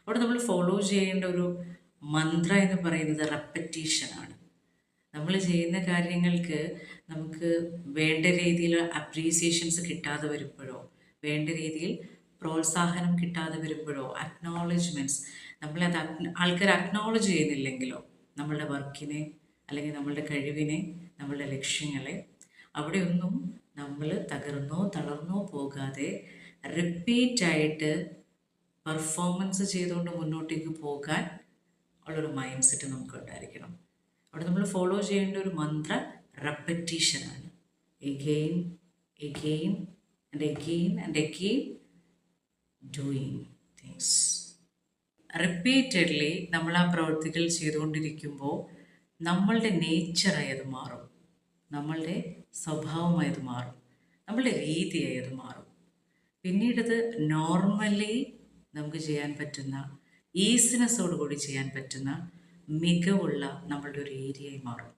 അവിടെ നമ്മൾ ഫോളോ ചെയ്യേണ്ട ഒരു മന്ത്ര എന്ന് പറയുന്നത് റെപ്പറ്റീഷനാണ്. നമ്മൾ ചെയ്യുന്ന കാര്യങ്ങൾക്ക് നമുക്ക് വേണ്ട രീതിയിൽ അപ്രീസിയേഷൻസ് കിട്ടാതെ വരുമ്പോഴോ, വേണ്ട രീതിയിൽ പ്രോത്സാഹനം കിട്ടാതെ വരുമ്പോഴോ, അക്നോളജ്മെൻറ്റ്സ് നമ്മളത് ആൾക്കാർ അക്നോളജ് ചെയ്യുന്നില്ലെങ്കിലോ, നമ്മളുടെ വർക്കിനെ അല്ലെങ്കിൽ നമ്മളുടെ കഴിവിനെ, നമ്മളുടെ ലക്ഷ്യങ്ങളെ, അവിടെയൊന്നും നമ്മൾ തകർന്നോ തളർന്നോ പോകാതെ റിപ്പീറ്റായിട്ട് പെർഫോമൻസ് ചെയ്തുകൊണ്ട് മുന്നോട്ടേക്ക് പോകാൻ ഉള്ളൊരു മൈൻഡ് സെറ്റ് നമുക്ക് ഉണ്ടായിരിക്കണം. അവിടെ നമ്മൾ ഫോളോ ചെയ്യേണ്ട ഒരു മന്ത്ര റെപ്പറ്റീഷനാണ്. Again again and again and again doing things. Repeatedly നമ്മൾ ആ പ്രവൃത്തികൾ ചെയ്തുകൊണ്ടിരിക്കുമ്പോൾ നമ്മളുടെ നേച്ചറായി അത് മാറും, നമ്മളുടെ സ്വഭാവമായി അത് മാറും, നമ്മളുടെ രീതിയായി അത് മാറും. പിന്നീടത് നോർമലി നമുക്ക് ചെയ്യാൻ പറ്റുന്ന, ഈസിനെസ്സോട് കൂടി ചെയ്യാൻ പറ്റുന്ന മികവുള്ള നമ്മളുടെ ഒരു ഏരിയയായി മാറും.